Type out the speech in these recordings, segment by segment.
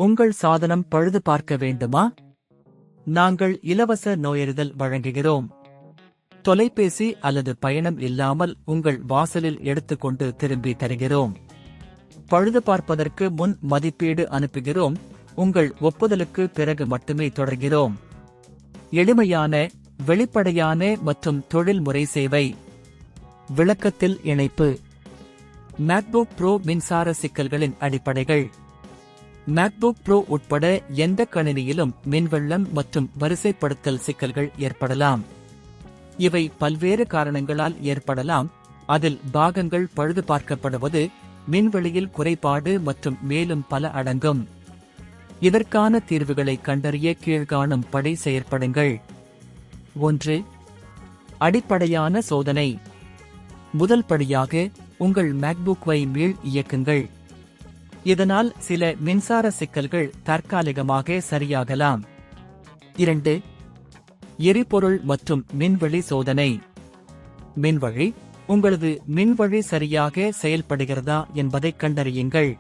உங்கள் சாதனம் பழுது பார்க்க வேண்டுமா? நாங்கள் இலவச நோயறிதல் வழங்குகிறோம். தொலைபேசி அல்லது பயணம் இல்லாமல் உங்கள் வாசலில் எடுத்துக்கொண்டு திரும்பி தருகிறோம். பழுது பார்ப்பதற்கு முன் மதிப்பீடு அனுப்புகிறோம். உங்கள் ஒப்புதலுக்கு பிறகு மட்டுமே தொடர்கிறோம். எளிமையான, வெளிப்படையான மற்றும் தொழில்முறை சேவை. விளக்கத்தில் இணைப்பு. மேக்புக் ப்ரோ மின்சார சிக்கல்களின் அடிப்படைகள். மேக்புக் ப்ரோ உட்பட எந்த கணினியிலும் மின்வெள்ளம் மற்றும் வரிசைப்படுத்தல் சிக்கல்கள் ஏற்படலாம். இவை பல்வேறு காரணங்களால் ஏற்படலாம். அதில் பாகங்கள் பழுது பார்க்கப்படுவது, மின்வெளியில் குறைபாடு மற்றும் மேலும் பல அடங்கும். இதற்கான தீர்வுகளை கண்டறிய கீழ்காணும் படி செயற்படுங்கள். 1. அடிப்படையான சோதனை. முதல் படியாக உங்கள் மேக்புக்கை மீள் இயக்குங்கள். இதனால் சில மின்சார சிக்கல்கள் தற்காலிகமாக சரியாகலாம். 2. எரிபொருள் மற்றும் மின்வழி சோதனை. மின்வழி. உங்களது மின்வழி சரியாக செயல்படுகிறதா என்பதைக் கண்டறியுங்கள்.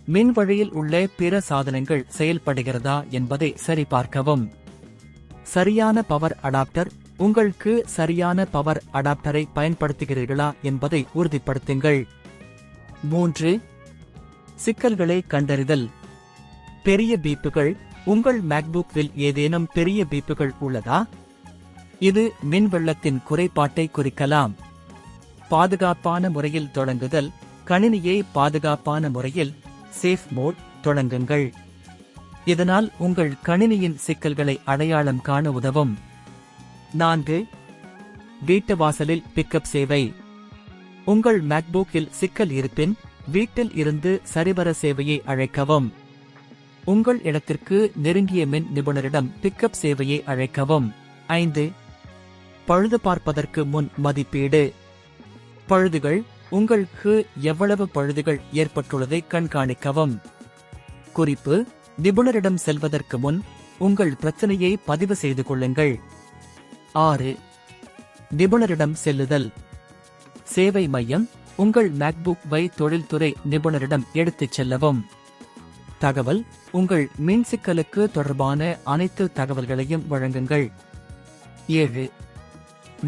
மின்வழியில் உள்ள பிற சாதனங்கள் செயல்படுகிறதா என்பதை சரிபார்க்கவும். சரியான பவர் அடாப்டர். உங்களுக்கு சரியான பவர் அடாப்டரை பயன்படுத்துகிறீர்களா என்பதை உறுதிப்படுத்துங்கள். 3. சிக்கல்களை கண்டறிதல். பெரிய பீப்புகள். உங்கள் மேக்புக்கில் ஏதேனும் பெரிய பீப்புகள் உள்ளதா? இது மின்வெள்ளத்தின் குறைபாட்டை குறிக்கலாம். பாதுகாப்பான முறையில் தொடங்குதல். கணினியை பாதுகாப்பான முறையில் சேஃப் மோட் தொடங்குங்கள். இதனால் உங்கள் கணினியின் சிக்கல்களை அடையாளம் காண உதவும். 4. வீட்டு வாசலில் பிக்கப் சேவை. உங்கள் மேக்புக்கில் சிக்கல் இருப்பின் வீட்டில் இருந்து சரிவர சேவையை அழைக்கவும். உங்கள் இடத்திற்கு நெருங்கிய மின் நிபுணரிடம் பிக்கப் சேவையை அழைக்கவும். 5. பழுது பார்ப்பதற்கு முன் மதிப்பீடு. பழுதுகள். உங்களுக்கு எவ்வளவு பழுதுகள் ஏற்பட்டுள்ளதை கண்காணிக்கவும். குறிப்பு: நிபுணரிடம் செல்வதற்கு முன் உங்கள் பிரச்சனையை பதிவு செய்து கொள்ளுங்கள். 6. நிபுணரிடம் செல்லுதல். சேவை மையம். உங்கள் மேக்புக்கை தொழில்துறை நிபுணரிடம் எடுத்துச் செல்லவும். தகவல்: உங்கள் மின் சிக்கலுக்கு தொடர்பான அனைத்து தகவல்களையும் வழங்குங்கள். 7.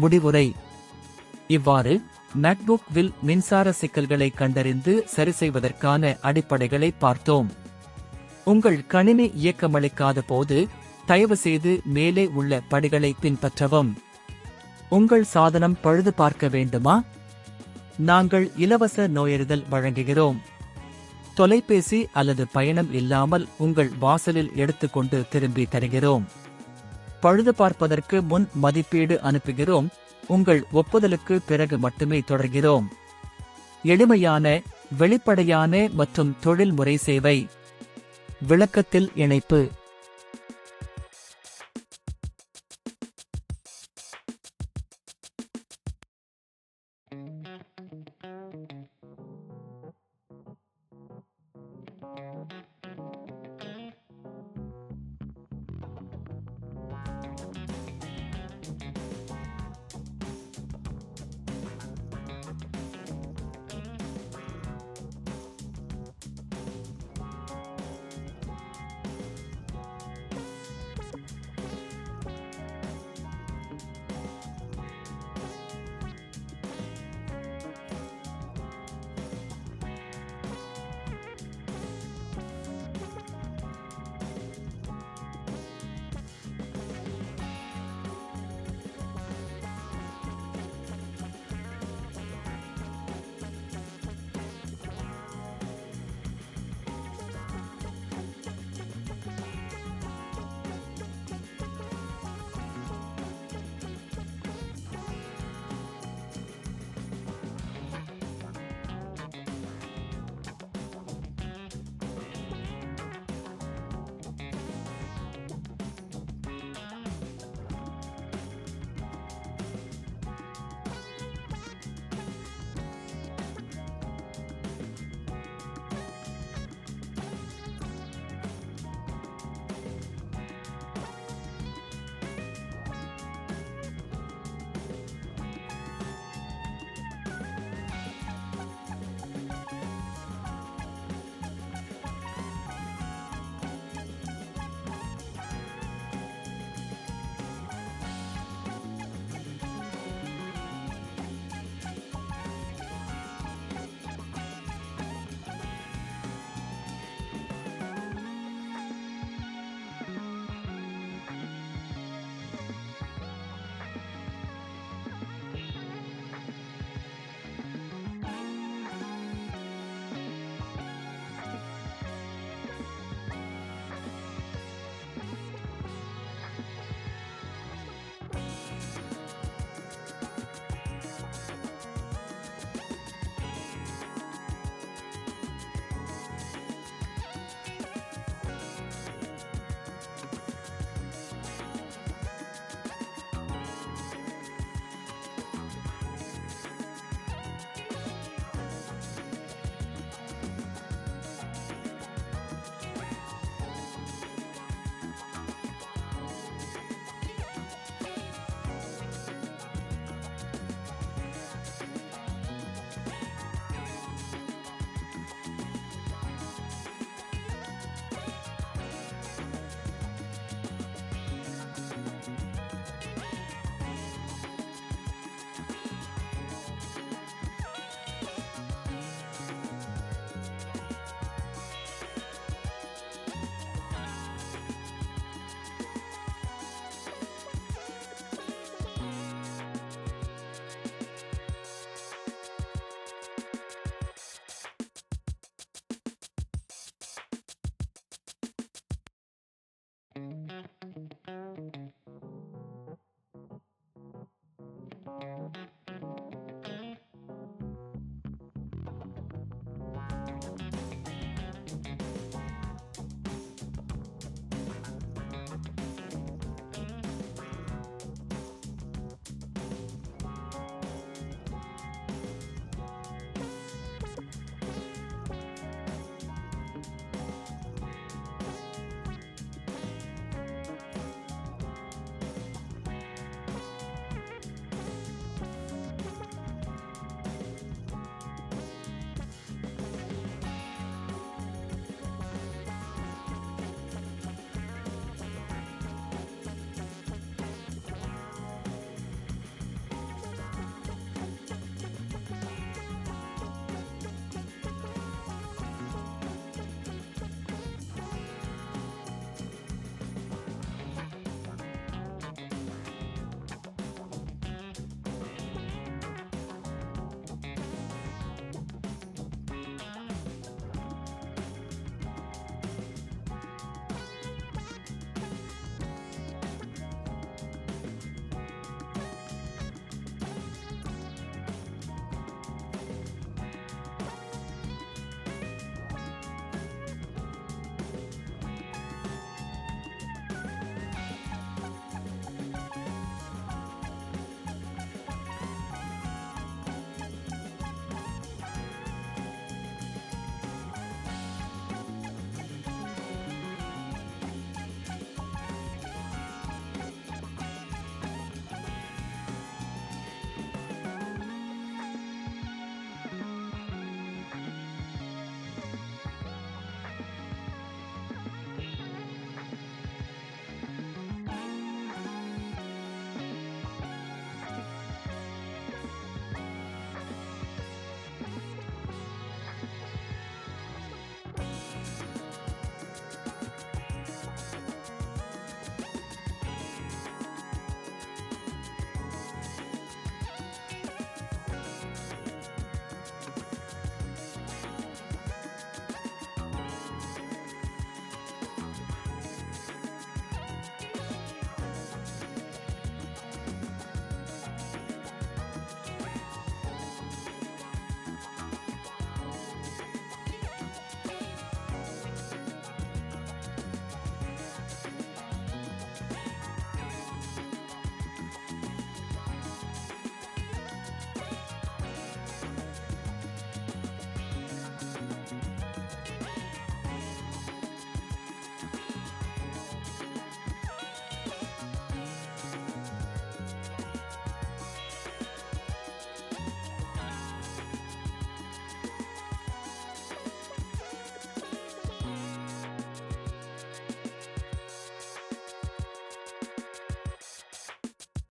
முடிவுரை. இவ்வாறு மேக்புக்கில் மின்சார சிக்கல்களை கண்டறிந்து சரிசெய்வதற்கான அடிப்படைகளை பார்த்தோம். உங்கள் கணினி இயக்கமளிக்காத போது தயவுசெய்து மேலே உள்ள படிகளை பின்பற்றவும். உங்கள் சாதனம் பழுது பார்க்க வேண்டுமா? நாங்கள் இலவச நோயறிதல் வழங்குகிறோம். தொலைபேசி அல்லது பயணம் இல்லாமல் உங்கள் வாசலில் எடுத்துக்கொண்டு திரும்பி தருகிறோம். பழுது பார்ப்பதற்கு முன் மதிப்பீடு அனுப்புகிறோம். உங்கள் ஒப்புதலுக்கு பிறகு மட்டுமே தொடர்கிறோம். எளிமையான, வெளிப்படையான மற்றும் தொழில்முறை சேவை. விளக்கத்தில் இணைப்பு.